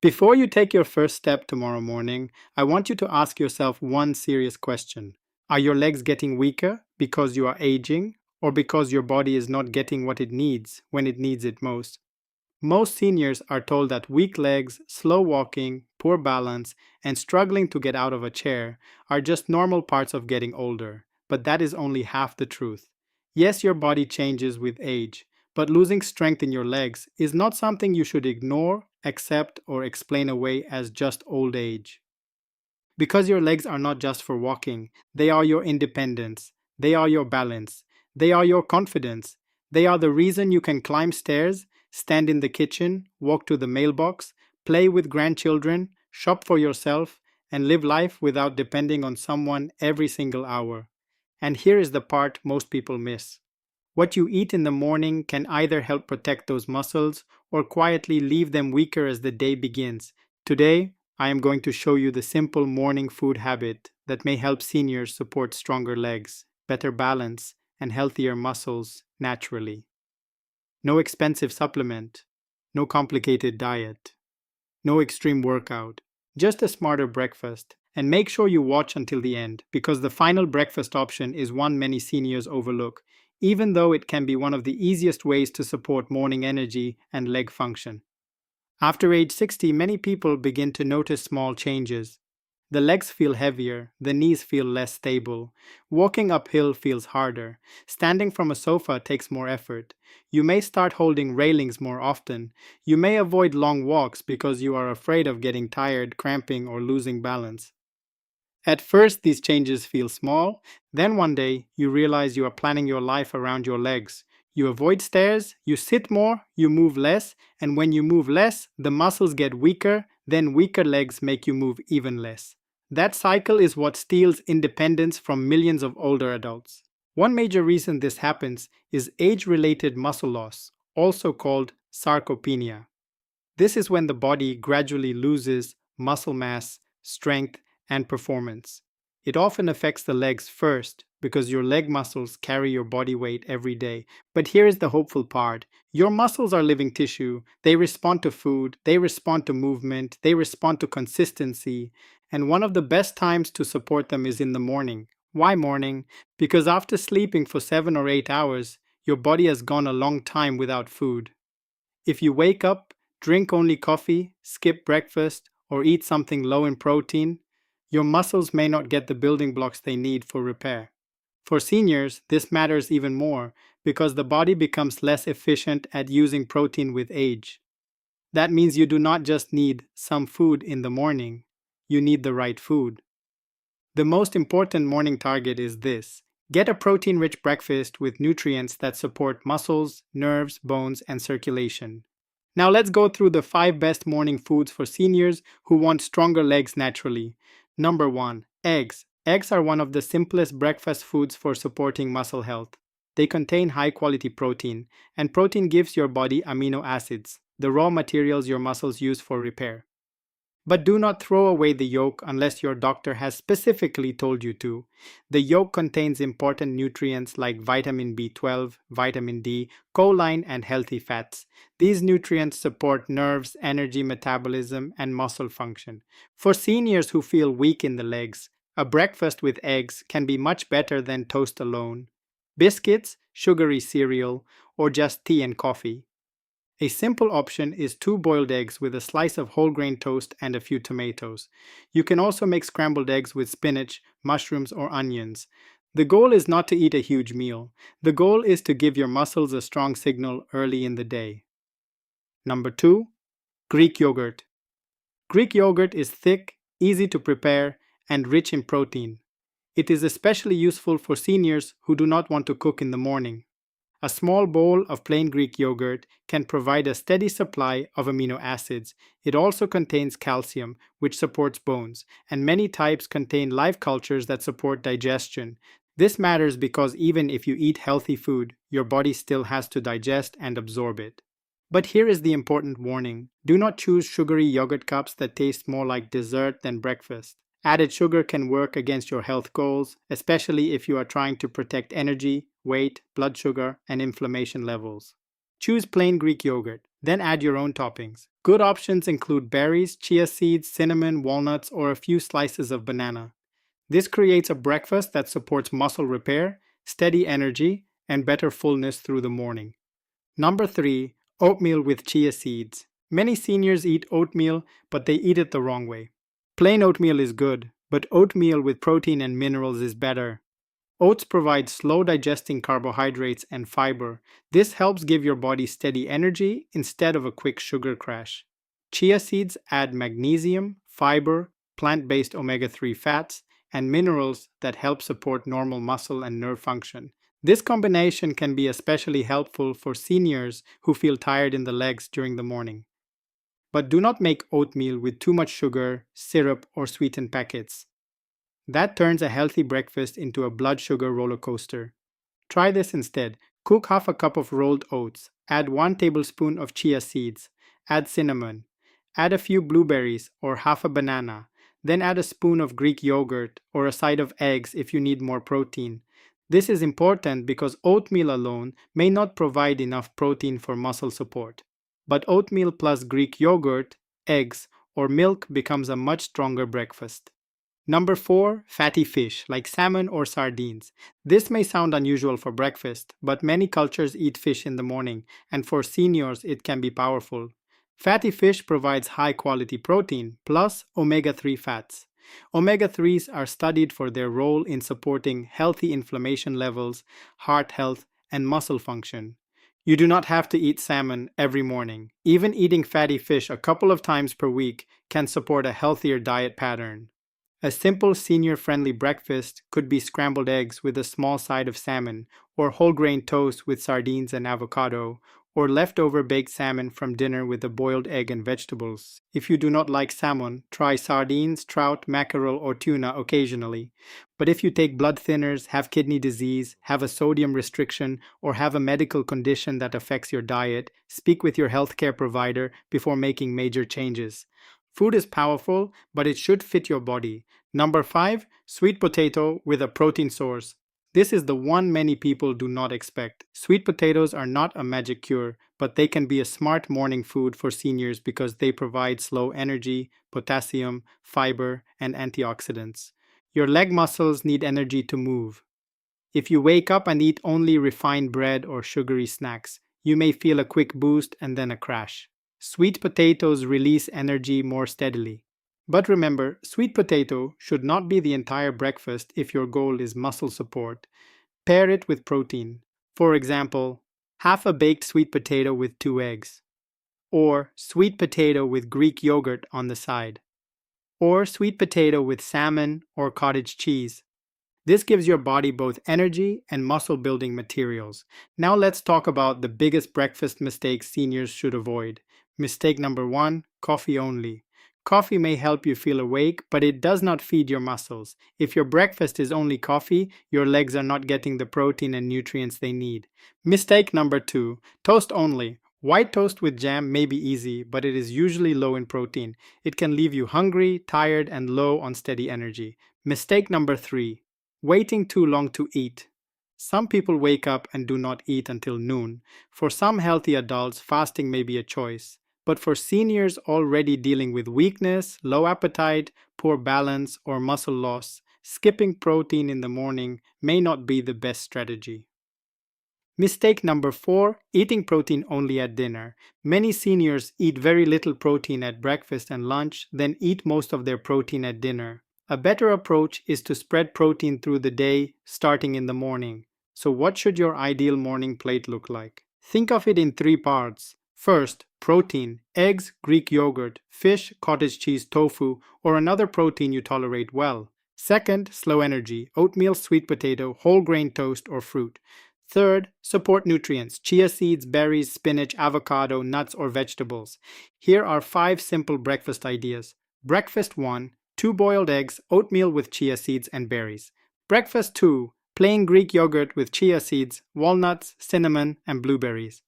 Before you take your first step tomorrow morning, I want you to ask yourself one serious question. Are your legs getting weaker because you are aging or because your body is not getting what it needs when it needs it most? Most seniors are told that weak legs, slow walking, poor balance, and struggling to get out of a chair are just normal parts of getting older, but that is only half the truth. Yes, your body changes with age, but losing strength in your legs is not something you should ignore, accept, or explain away as just old age. Because your legs are not just for walking, they are your independence, they are your balance, they are your confidence, they are the reason you can climb stairs, stand in the kitchen, walk to the mailbox, play with grandchildren, shop for yourself, and live life without depending on someone every single hour. And here is the part most people miss. What you eat in the morning can either help protect those muscles or quietly leave them weaker as the day begins. Today, I am going to show you the simple morning food habit that may help seniors support stronger legs, better balance, and healthier muscles naturally. No expensive supplement, no complicated diet, no extreme workout, just a smarter breakfast. And make sure you watch until the end because the final breakfast option is one many seniors overlook, even though it can be one of the easiest ways to support morning energy and leg function. After age 60, many people begin to notice small changes. The legs feel heavier, the knees feel less stable, walking uphill feels harder, standing from a sofa takes more effort. You may start holding railings more often. You may avoid long walks because you are afraid of getting tired, cramping, or losing balance. At first, these changes feel small. Then one day, you realize you are planning your life around your legs. You avoid stairs, you sit more, you move less, and when you move less, the muscles get weaker, then weaker legs make you move even less. That cycle is what steals independence from millions of older adults. One major reason this happens is age-related muscle loss, also called sarcopenia. This is when the body gradually loses muscle mass, strength, and performance. It often affects the legs first because your leg muscles carry your body weight every day. But here is the hopeful part. Your muscles are living tissue. They respond to food, they respond to movement, they respond to consistency. And one of the best times to support them is in the morning. Why morning? Because after sleeping for 7 or 8 hours, your body has gone a long time without food. If you wake up, drink only coffee, skip breakfast, or eat something low in protein, your muscles may not get the building blocks they need for repair. For seniors, this matters even more because the body becomes less efficient at using protein with age. That means you do not just need some food in the morning, you need the right food. The most important morning target is this. Get a protein-rich breakfast with nutrients that support muscles, nerves, bones, and circulation. Now let's go through the 5 best morning foods for seniors who want stronger legs naturally. Number 1. Eggs. Eggs are one of the simplest breakfast foods for supporting muscle health. They contain high-quality protein, and protein gives your body amino acids, the raw materials your muscles use for repair. But do not throw away the yolk unless your doctor has specifically told you to. The yolk contains important nutrients like vitamin B12, vitamin D, choline, and healthy fats. These nutrients support nerves, energy metabolism, and muscle function. For seniors who feel weak in the legs, a breakfast with eggs can be much better than toast alone, biscuits, sugary cereal, or just tea and coffee. A simple option is 2 boiled eggs with a slice of whole grain toast and a few tomatoes. You can also make scrambled eggs with spinach, mushrooms, or onions. The goal is not to eat a huge meal. The goal is to give your muscles a strong signal early in the day. Number 2. Greek yogurt. Greek yogurt is thick, easy to prepare, and rich in protein. It is especially useful for seniors who do not want to cook in the morning. A small bowl of plain Greek yogurt can provide a steady supply of amino acids. It also contains calcium, which supports bones, and many types contain live cultures that support digestion. This matters because even if you eat healthy food, your body still has to digest and absorb it. But here is the important warning. Do not choose sugary yogurt cups that taste more like dessert than breakfast. Added sugar can work against your health goals, especially if you are trying to protect energy, weight, blood sugar, and inflammation levels. Choose plain Greek yogurt, then add your own toppings. Good options include berries, chia seeds, cinnamon, walnuts, or a few slices of banana. This creates a breakfast that supports muscle repair, steady energy, and better fullness through the morning. Number 3, oatmeal with chia seeds. Many seniors eat oatmeal, but they eat it the wrong way. Plain oatmeal is good, but oatmeal with protein and minerals is better. Oats provide slow digesting carbohydrates and fiber. This helps give your body steady energy instead of a quick sugar crash. Chia seeds add magnesium, fiber, plant based omega 3 fats, and minerals that help support normal muscle and nerve function. This combination can be especially helpful for seniors who feel tired in the legs during the morning. But do not make oatmeal with too much sugar, syrup, or sweetened packets. That turns a healthy breakfast into a blood sugar roller coaster. Try this instead. Cook half a cup of rolled oats. Add 1 tablespoon of chia seeds. Add cinnamon. Add a few blueberries or half a banana. Then add a spoon of Greek yogurt or a side of eggs if you need more protein. This is important because oatmeal alone may not provide enough protein for muscle support. But oatmeal plus Greek yogurt, eggs, or milk becomes a much stronger breakfast. Number 4, fatty fish like salmon or sardines. This may sound unusual for breakfast, but many cultures eat fish in the morning, and for seniors it can be powerful. Fatty fish provides high quality protein plus omega 3 fats. Omega 3s are studied for their role in supporting healthy inflammation levels, heart health, and muscle function. You do not have to eat salmon every morning. Even eating fatty fish a couple of times per week can support a healthier diet pattern. A simple senior-friendly breakfast could be scrambled eggs with a small side of salmon, or whole grain toast with sardines and avocado, or leftover baked salmon from dinner with a boiled egg and vegetables. If you do not like salmon, try sardines, trout, mackerel, or tuna occasionally. But if you take blood thinners, have kidney disease, have a sodium restriction, or have a medical condition that affects your diet, speak with your healthcare provider before making major changes. Food is powerful, but it should fit your body. Number 5, sweet potato with a protein source. This is the one many people do not expect. Sweet potatoes are not a magic cure, but they can be a smart morning food for seniors because they provide slow energy, potassium, fiber, and antioxidants. Your leg muscles need energy to move. If you wake up and eat only refined bread or sugary snacks, you may feel a quick boost and then a crash. Sweet potatoes release energy more steadily. But remember, sweet potato should not be the entire breakfast if your goal is muscle support. Pair it with protein. For example, half a baked sweet potato with 2 eggs. Or sweet potato with Greek yogurt on the side. Or sweet potato with salmon or cottage cheese. This gives your body both energy and muscle building materials. Now let's talk about the biggest breakfast mistakes seniors should avoid. Mistake number 1, coffee only. Coffee may help you feel awake, but it does not feed your muscles. If your breakfast is only coffee, your legs are not getting the protein and nutrients they need. Mistake number 2, toast only. White toast with jam may be easy, but it is usually low in protein. It can leave you hungry, tired, and low on steady energy. Mistake number 3, waiting too long to eat. Some people wake up and do not eat until noon. For some healthy adults, fasting may be a choice. But for seniors already dealing with weakness, low appetite, poor balance, or muscle loss, skipping protein in the morning may not be the best strategy. Mistake number 4, eating protein only at dinner. Many seniors eat very little protein at breakfast and lunch, then eat most of their protein at dinner. A better approach is to spread protein through the day, starting in the morning. So what should your ideal morning plate look like? Think of it in 3 parts. First, protein, eggs, Greek yogurt, fish, cottage cheese, tofu, or another protein you tolerate well. Second, slow energy, oatmeal, sweet potato, whole grain toast, or fruit. Third, support nutrients, chia seeds, berries, spinach, avocado, nuts, or vegetables. Here are 5 simple breakfast ideas. Breakfast 1, 2 boiled eggs, oatmeal with chia seeds and berries. Breakfast 2, plain Greek yogurt with chia seeds, walnuts, cinnamon, and blueberries.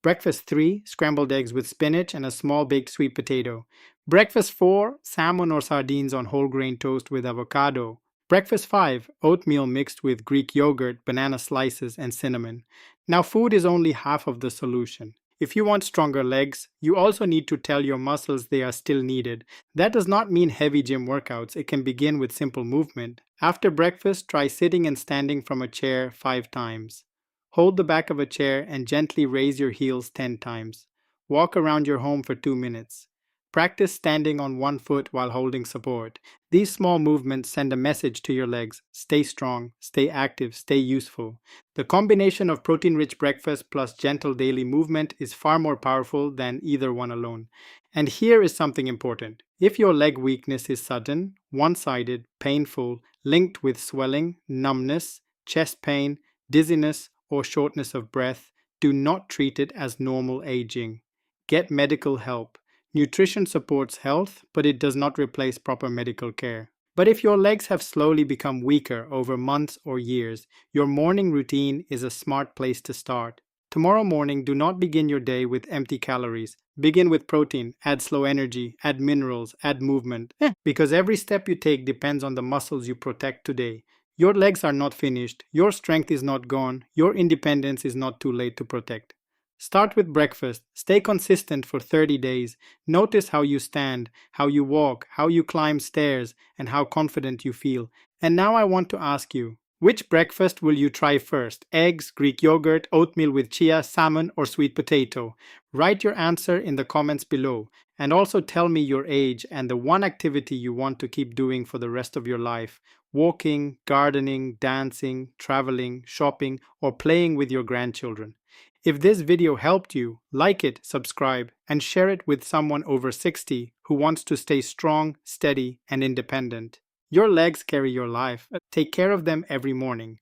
Breakfast 3, scrambled eggs with spinach and a small baked sweet potato. Breakfast 4, salmon or sardines on whole grain toast with avocado. Breakfast 5, oatmeal mixed with Greek yogurt, banana slices, and cinnamon. Now food is only half of the solution. If you want stronger legs, you also need to tell your muscles they are still needed. That does not mean heavy gym workouts, it can begin with simple movement. After breakfast, try sitting and standing from a chair 5 times. Hold the back of a chair and gently raise your heels 10 times. Walk around your home for 2 minutes. Practice standing on one foot while holding support. These small movements send a message to your legs: stay strong, stay active, stay useful. The combination of protein rich breakfast plus gentle daily movement is far more powerful than either one alone. And here is something important. If your leg weakness is sudden, one sided, painful, linked with swelling, numbness, chest pain, dizziness, or shortness of breath, do not treat it as normal aging. Get medical help. Nutrition supports health, but it does not replace proper medical care. But if your legs have slowly become weaker over months or years, your morning routine is a smart place to start. Tomorrow morning, do not begin your day with empty calories. Begin with protein, add slow energy, add minerals, add movement. Because every step you take depends on the muscles you protect today. Your legs are not finished, your strength is not gone, your independence is not too late to protect. Start with breakfast. Stay consistent for 30 days. Notice how you stand, how you walk, how you climb stairs, and how confident you feel. And now I want to ask you, which breakfast will you try first? Eggs, Greek yogurt, oatmeal with chia, salmon, or sweet potato? Write your answer in the comments below. And also tell me your age and the one activity you want to keep doing for the rest of your life. Walking, gardening, dancing, traveling, shopping, or playing with your grandchildren. If this video helped you, like it, subscribe, and share it with someone over 60 who wants to stay strong, steady, and independent. Your legs carry your life. Take care of them every morning.